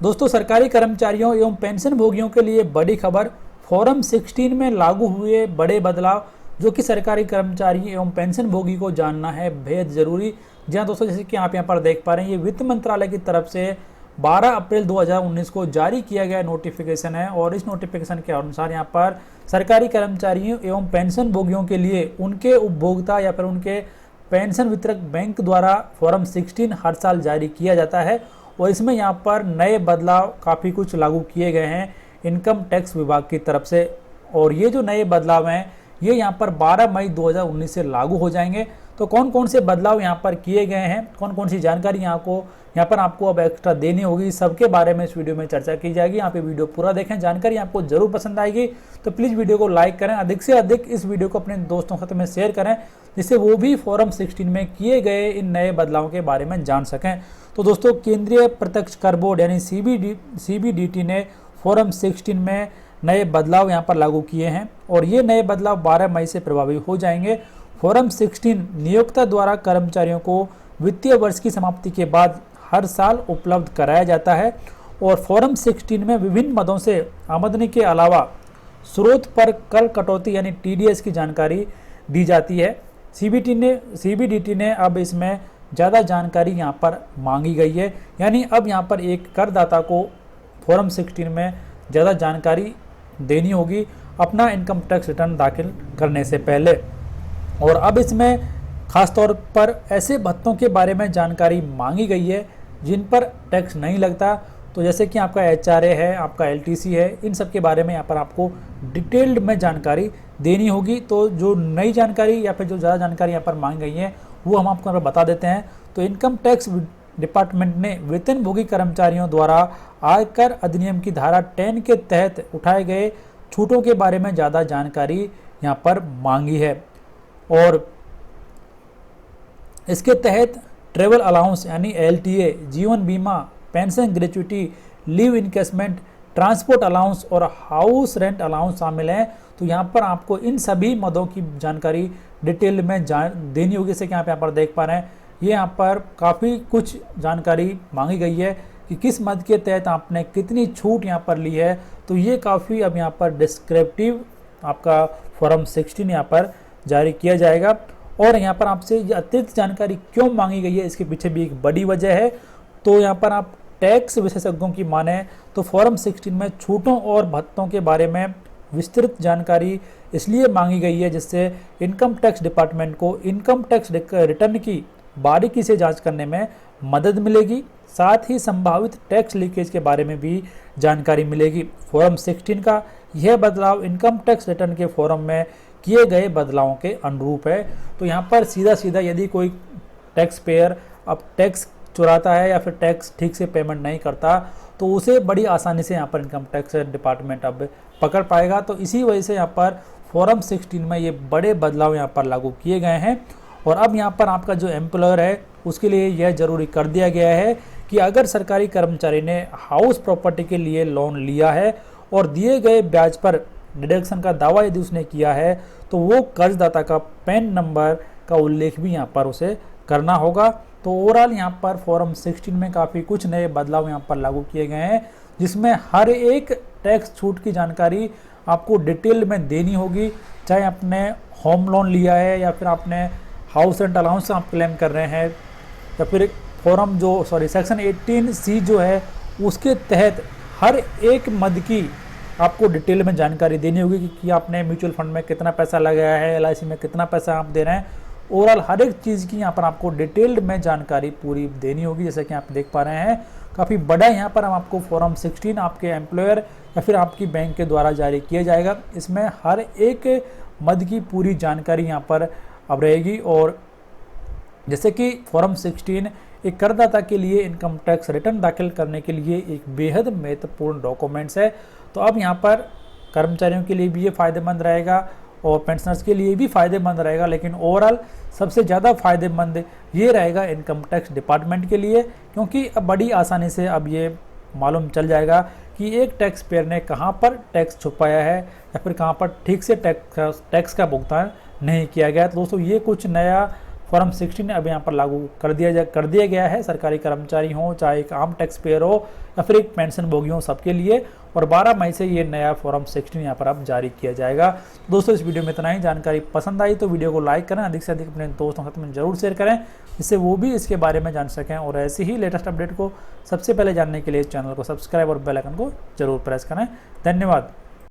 दोस्तों, सरकारी कर्मचारियों एवं पेंशन भोगियों के लिए बड़ी खबर। फॉर्म 16 में लागू हुए बड़े बदलाव, जो कि सरकारी कर्मचारी एवं पेंशन भोगी को जानना है बेहद जरूरी। जी हाँ दोस्तों, जैसे कि आप यहाँ पर देख पा रहे हैं, ये वित्त मंत्रालय की तरफ से 12 अप्रैल 2019 को जारी किया गया नोटिफिकेशन है। और इस नोटिफिकेशन के अनुसार यहाँ पर सरकारी कर्मचारियों एवं पेंशन भोगियों के लिए उनके उपभोक्ता या फिर उनके पेंशन वितरक बैंक द्वारा फॉर्म 16 हर साल जारी किया जाता है। और इसमें यहाँ पर नए बदलाव काफ़ी कुछ लागू किए गए हैं इनकम टैक्स विभाग की तरफ से। और ये जो नए बदलाव हैं ये यहाँ पर 12 मई 2019 से लागू हो जाएंगे। तो कौन कौन से बदलाव यहाँ पर किए गए हैं, कौन कौन सी जानकारी यहाँ पर आपको अब एक्स्ट्रा देनी होगी, सबके बारे में इस वीडियो में चर्चा की जाएगी। यहाँ पे वीडियो पूरा देखें, जानकारी आपको जरूर पसंद आएगी। तो प्लीज़ वीडियो को लाइक करें, अधिक से अधिक इस वीडियो को अपने दोस्तों के साथ में शेयर करें, जिससे वो भी फॉर्म 16 में किए गए इन नए बदलावों के बारे में जान सकें। तो दोस्तों, केंद्रीय प्रत्यक्ष कर बोर्ड यानी CBDT ने फॉर्म 16 में नए बदलाव यहाँ पर लागू किए हैं और ये नए बदलाव 12 मई से प्रभावी हो जाएंगे। फॉर्म 16 नियोक्ता द्वारा कर्मचारियों को वित्तीय वर्ष की समाप्ति के बाद हर साल उपलब्ध कराया जाता है। और फॉर्म 16 में विभिन्न मदों से आमदनी के अलावा स्रोत पर कर कटौती यानी TDS की जानकारी दी जाती है। CBDT ने अब इसमें ज़्यादा जानकारी यहाँ पर मांगी गई है, यानी अब यहाँ पर एक करदाता को फॉर्म 16 में ज़्यादा जानकारी देनी होगी अपना इनकम टैक्स रिटर्न दाखिल करने से पहले। और अब इसमें खास तौर पर ऐसे भत्तों के बारे में जानकारी मांगी गई है जिन पर टैक्स नहीं लगता। तो जैसे कि आपका HRA है, आपका LTC है, इन सब के बारे में यहाँ पर आपको डिटेल्ड में जानकारी देनी होगी। तो जो नई जानकारी या फिर जो ज़्यादा जानकारी यहाँ पर मांगी गई है वो हम आपको बता देते हैं। तो इनकम टैक्स डिपार्टमेंट ने वेतनभोगी कर्मचारियों द्वारा आयकर अधिनियम की धारा 10 के तहत उठाए गए छूटों के बारे में ज़्यादा जानकारी यहाँ पर मांगी है। और इसके तहत ट्रेवल अलाउंस यानी LTA, जीवन बीमा, pension gratuity, leave encasement, transport allowance और हाउस रेंट अलाउंस शामिल हैं। तो यहाँ पर आपको इन सभी मदों की जानकारी डिटेल में देनी होगी। जैसे कि आप यहाँ पर देख पा रहे हैं, ये यहाँ पर काफ़ी कुछ जानकारी मांगी गई है कि किस मद के तहत आपने कितनी छूट यहाँ पर ली है। तो ये काफ़ी अब यहाँ पर डिस्क्रिप्टिव आपका फॉर्म 16 यहाँ पर जारी किया जाएगा। और यहाँ पर आपसे ये अतिरिक्त जानकारी क्यों मांगी गई है, इसके पीछे भी एक बड़ी वजह है। तो यहाँ पर आप टैक्स विशेषज्ञों की माने तो फॉर्म 16 में छूटों और भत्तों के बारे में विस्तृत जानकारी इसलिए मांगी गई है जिससे इनकम टैक्स डिपार्टमेंट को इनकम टैक्स रिटर्न की बारीकी से जांच करने में मदद मिलेगी। साथ ही संभावित टैक्स लीकेज के बारे में भी जानकारी मिलेगी। फॉर्म 16 का यह बदलाव इनकम टैक्स रिटर्न के फॉर्म में किए गए बदलावों के अनुरूप है। तो यहाँ पर सीधा यदि कोई टैक्स पेयर अब टैक्स चुराता है या फिर टैक्स ठीक से पेमेंट नहीं करता तो उसे बड़ी आसानी से यहाँ पर इनकम टैक्स डिपार्टमेंट अब पकड़ पाएगा। तो इसी वजह से यहाँ पर फॉर्म 16 में ये बड़े बदलाव यहाँ पर लागू किए गए हैं। और अब यहाँ पर आपका जो एम्प्लॉयर है उसके लिए यह जरूरी कर दिया गया है कि अगर सरकारी कर्मचारी ने हाउस प्रॉपर्टी के लिए लोन लिया है और दिए गए ब्याज पर डिडक्शन का दावा यदि उसने किया है तो वो कर्जदाता का पैन नंबर का उल्लेख भी यहाँ पर उसे करना होगा। तो ओवरऑल यहाँ पर फॉर्म 16 में काफ़ी कुछ नए बदलाव यहाँ पर लागू किए गए हैं, जिसमें हर एक टैक्स छूट की जानकारी आपको डिटेल में देनी होगी। चाहे आपने होम लोन लिया है या फिर आपने हाउस रेंट अलाउंस आप क्लेम कर रहे हैं या फिर फॉर्म सेक्शन 18C जो है उसके तहत हर एक मद की आपको डिटेल में जानकारी देनी होगी कि आपने म्यूचुअल फंड में कितना पैसा लगाया है, LIC में कितना पैसा आप दे रहे हैं। ओवरऑल हर एक चीज़ की यहाँ पर आपको डिटेल्ड में जानकारी पूरी देनी होगी। जैसे कि आप देख पा रहे हैं, काफ़ी बड़ा यहाँ पर हम आपको फॉर्म 16 आपके एम्प्लॉयर या फिर आपकी बैंक के द्वारा जारी किया जाएगा। इसमें हर एक मद की पूरी जानकारी यहाँ पर अब रहेगी। और जैसे कि फॉर्म 16 एक करदाता के लिए इनकम टैक्स रिटर्न दाखिल करने के लिए एक बेहद महत्वपूर्ण डॉक्यूमेंट्स है। तो अब यहाँ पर कर्मचारियों के लिए भी ये फ़ायदेमंद रहेगा और पेंशनर्स के लिए भी फ़ायदेमंद रहेगा, लेकिन ओवरऑल सबसे ज़्यादा फ़ायदेमंद ये रहेगा इनकम टैक्स डिपार्टमेंट के लिए, क्योंकि अब बड़ी आसानी से अब ये मालूम चल जाएगा कि एक टैक्स पेयर ने कहाँ पर टैक्स छुपाया है या फिर कहाँ पर ठीक से टैक्स का भुगतान नहीं किया गया। तो दोस्तों, ये कुछ नया फॉर्म 16 अब यहाँ पर लागू कर दिया गया है, सरकारी कर्मचारी हो चाहे एक आम टैक्स पेयर हो या फिर एक पेंशन भोगी हो, सबके लिए। और 12 मई से ये नया फॉर्म 16 यहाँ पर अब जारी किया जाएगा। दोस्तों इस वीडियो में इतना ही। जानकारी पसंद आई तो वीडियो को लाइक करें, अधिक से अधिक अपने दोस्तों के साथ में जरूर शेयर करें, जिससे वो भी इसके बारे में जान सकें। और ऐसे ही लेटेस्ट अपडेट को सबसे पहले जानने के लिए चैनल को सब्सक्राइब और बेल आइकन को जरूर प्रेस करें। धन्यवाद।